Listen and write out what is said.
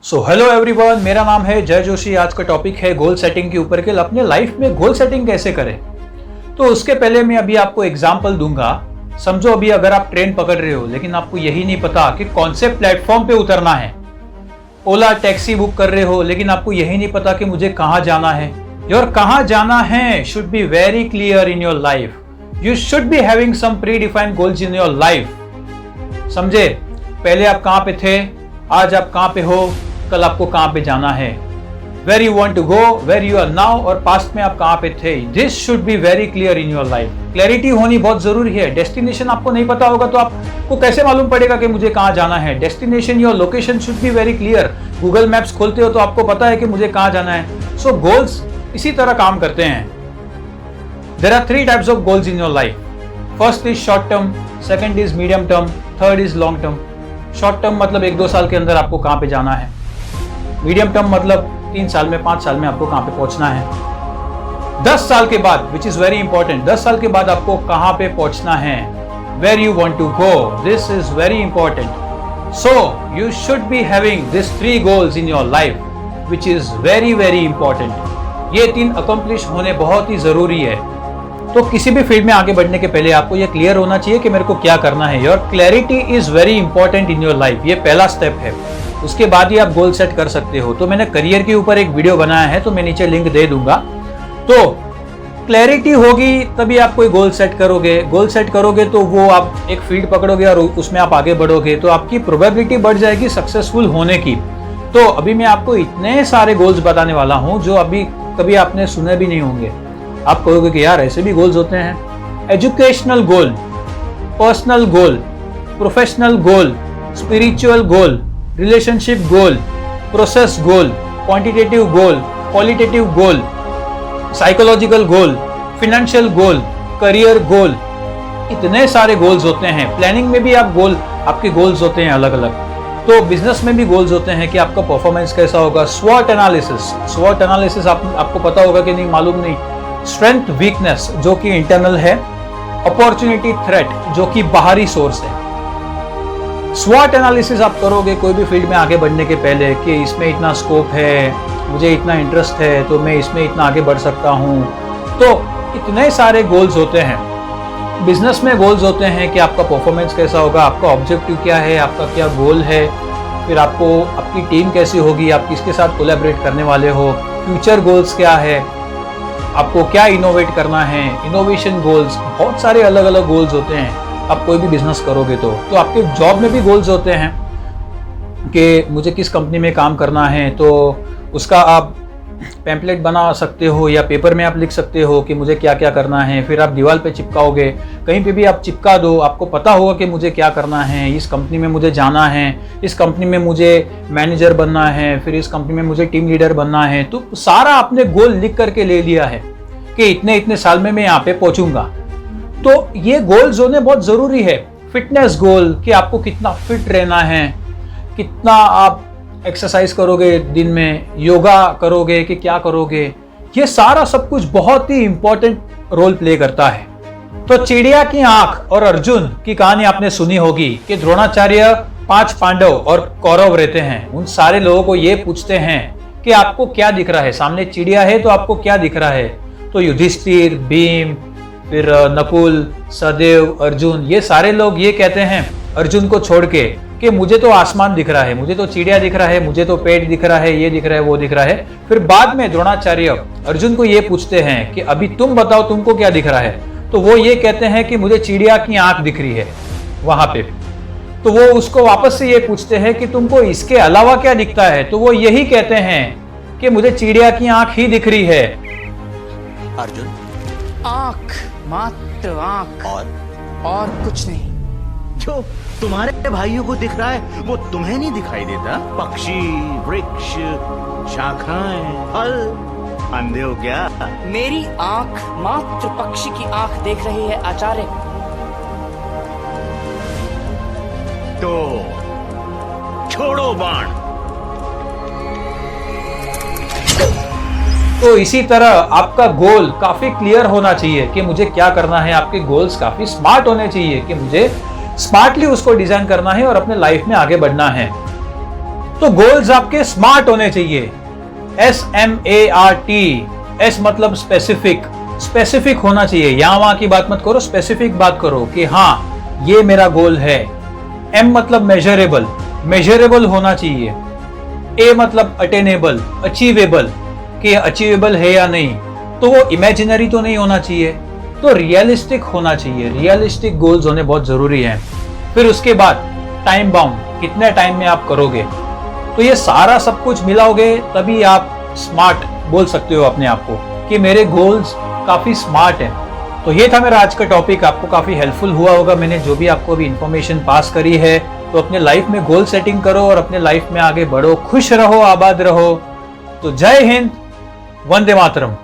So hello everyone, मेरा नाम है जय जोशी। आज का टॉपिक है गोल सेटिंग के ऊपर के अपने लाइफ में गोल सेटिंग कैसे करें। तो उसके पहले मैं अभी आपको एग्जांपल दूंगा। समझो अभी अगर आप ट्रेन पकड़ रहे हो लेकिन आपको यही नहीं पता कि कौन से प्लेटफॉर्म पे उतरना है। ओला टैक्सी बुक कर रहे हो लेकिन आपको यही नहीं पता कि मुझे कहाँ जाना है। और कहाँ जाना है should be very clear in your life. You should be having some predefined goals in your life. समझे, पहले आप कहाँ पे थे, आज आप कहाँ पे हो, कल आपको कहाँ पे जाना है। Where you want to go, where you are now, और पास्ट में आप कहाँ पे थे। This should be very clear in your life. Clarity होनी बहुत जरूरी है। डेस्टिनेशन आपको नहीं पता होगा तो आपको कैसे मालूम पड़ेगा कि मुझे कहाँ जाना है। Destination your location should be very clear. Google maps खोलते हो तो आपको पता है कि मुझे कहाँ जाना है। सो गोल्स इसी तरह काम करते हैं। There are 3 types of goals in your life. First is short term, second is medium term, third is long term. Short term मतलब 1-2 साल के अंदर आपको कहाँ पे जाना है। मीडियम टर्म मतलब 3 साल में, 5 साल में आपको कहाँ पे पहुंचना है। 10 साल के बाद, विच इज वेरी इंपॉर्टेंट, 10 साल के बाद आपको कहाँ पे पहुंचना है। Where you want to go, this is very important. So you should be having this 3 goals in your life which is very very important. ये 3 अकम्प्लिश होने बहुत ही जरूरी है। तो किसी भी फील्ड में आगे बढ़ने के पहले आपको ये क्लियर होना चाहिए कि मेरे को क्या करना है। Your clarity is very important in your life. ये पहला स्टेप है। उसके बाद ही आप गोल सेट कर सकते हो। तो मैंने करियर के ऊपर एक वीडियो बनाया है, तो मैं नीचे लिंक दे दूंगा। तो क्लैरिटी होगी तभी आप कोई गोल सेट करोगे। गोल सेट करोगे तो वो आप एक फील्ड पकड़ोगे और उसमें आप आगे बढ़ोगे, तो आपकी प्रोबेबिलिटी बढ़ जाएगी सक्सेसफुल होने की। तो अभी मैं आपको इतने सारे गोल्स बताने वाला हूं जो अभी कभी आपने सुने भी नहीं होंगे। आप कहोगे कि यार ऐसे भी गोल्स होते हैं। एजुकेशनल गोल, पर्सनल गोल, प्रोफेशनल गोल, स्पिरिचुअल गोल, रिलेशनशिप गोल, प्रोसेस गोल, क्वांटिटेटिव गोल, क्वालिटेटिव गोल, साइकोलॉजिकल गोल, फाइनेंशियल गोल, करियर गोल। इतने सारे गोल्स होते हैं। प्लानिंग में भी आपके गोल्स होते हैं अलग अलग। तो बिजनेस में भी गोल्स होते हैं कि आपका परफॉर्मेंस कैसा होगा। स्वॉट एनालिसिस आपको पता होगा कि नहीं, मालूम नहीं। स्ट्रेंथ वीकनेस जो कि इंटरनल है, अपॉर्चुनिटी थ्रेट जो कि बाहरी सोर्स है। स्वॉट एनालिसिस आप करोगे कोई भी फील्ड में आगे बढ़ने के पहले कि इसमें इतना स्कोप है, मुझे इतना इंटरेस्ट है, तो मैं इसमें इतना आगे बढ़ सकता हूँ। तो इतने सारे गोल्स होते हैं। बिजनेस में गोल्स होते हैं कि आपका परफॉर्मेंस कैसा होगा, आपका ऑब्जेक्टिव क्या है, आपका क्या गोल है, फिर आपकी टीम कैसी होगी, आप किसके साथ कोलैबोरेट करने वाले हो, फ्यूचर गोल्स क्या है, आपको क्या इनोवेट करना है, इनोवेशन गोल्स। बहुत सारे अलग अलग गोल्स होते हैं। आप कोई भी बिजनेस करोगे तो आपके जॉब में भी गोल्स होते हैं कि मुझे किस कंपनी में काम करना है, तो उसका आप पैम्पलेट बना सकते हो या पेपर में आप लिख सकते हो कि मुझे क्या क्या करना है। फिर आप दीवार पे चिपकाओगे, कहीं पे भी आप चिपका दो, आपको पता होगा कि मुझे क्या करना है। इस कंपनी में मुझे जाना है, इस कंपनी में मुझे मैनेजर बनना है, फिर इस कंपनी में मुझे टीम लीडर बनना है। तो सारा आपने गोल लिख करके ले लिया है कि इतने साल में मैं यहाँ पे पहुंचूंगा। तो ये गोल्स होने बहुत जरूरी है। फिटनेस गोल कि आपको कितना फिट रहना है, कितना आप एक्सरसाइज करोगे दिन में, योगा करोगे कि क्या करोगे। ये सारा सब कुछ बहुत ही इंपॉर्टेंट रोल प्ले करता है। तो चिड़िया की आंख और अर्जुन की कहानी आपने सुनी होगी कि द्रोणाचार्य 5 पांडव और कौरव रहते हैं। उन सारे लोगों को ये पूछते हैं कि आपको क्या दिख रहा है, सामने चिड़िया है तो आपको क्या दिख रहा है। तो युधिष्ठिर, भीम, फिर नकुल, सहदेव, अर्जुन, ये सारे लोग ये कहते हैं अर्जुन को छोड़ के कि मुझे तो आसमान दिख रहा है, मुझे तो चिड़िया दिख रहा है, मुझे तो पेड़ दिख रहा है, ये दिख रहा है, वो दिख रहा है। फिर बाद में द्रोणाचार्य अर्जुन को ये पूछते हैं कि अभी तुम बताओ तुमको क्या दिख रहा है। तो वो ये कहते हैं कि मुझे चिड़िया की आंख दिख रही है वहां पे। तो वो उसको वापस से ये पूछते हैं कि तुमको इसके अलावा क्या दिखता है। तो वो यही कहते हैं कि मुझे चिड़िया की आंख ही दिख रही है। अर्जुन, आंख, मात्र आंख, और कुछ नहीं। जो तुम्हारे भाइयों को दिख रहा है वो तुम्हें नहीं दिखाई देता। पक्षी, वृक्ष, शाखाएं, फल, अंधे हो क्या? मेरी आंख मात्र पक्षी की आंख देख रही है आचार्य। तो छोड़ो बाण। तो इसी तरह आपका गोल काफी क्लियर होना चाहिए कि मुझे क्या करना है। आपके गोल्स काफी स्मार्ट होने चाहिए कि मुझे स्मार्टली उसको डिजाइन करना है और अपने लाइफ में आगे बढ़ना है। तो गोल्स आपके स्मार्ट होने चाहिए। SMART, S मतलब स्पेसिफिक, स्पेसिफिक होना चाहिए। यहां वहां की बात मत करो, स्पेसिफिक बात करो कि हाँ ये मेरा गोल है। M मतलब मेजरेबल, मेजरेबल होना चाहिए। A मतलब अटेनेबल, अचीवेबल, कि अचीवेबल है या नहीं, तो वो इमेजिनरी तो नहीं होना चाहिए, तो रियलिस्टिक होना चाहिए। रियलिस्टिक गोल्स होने बहुत जरूरी हैं। फिर उसके बाद टाइम बाउंड, कितने टाइम में आप करोगे। तो ये सारा सब कुछ मिलाओगे तभी आप स्मार्ट बोल सकते हो अपने आप को कि मेरे गोल्स काफी स्मार्ट हैं। तो ये था मेरा आज का टॉपिक, आपको काफी हेल्पफुल हुआ होगा। मैंने जो भी आपको अभी इंफॉर्मेशन पास करी है, तो अपने लाइफ में गोल सेटिंग करो और अपने लाइफ में आगे बढ़ो, खुश रहो, आबाद रहो। तो जय हिंद, वंदे मातरम।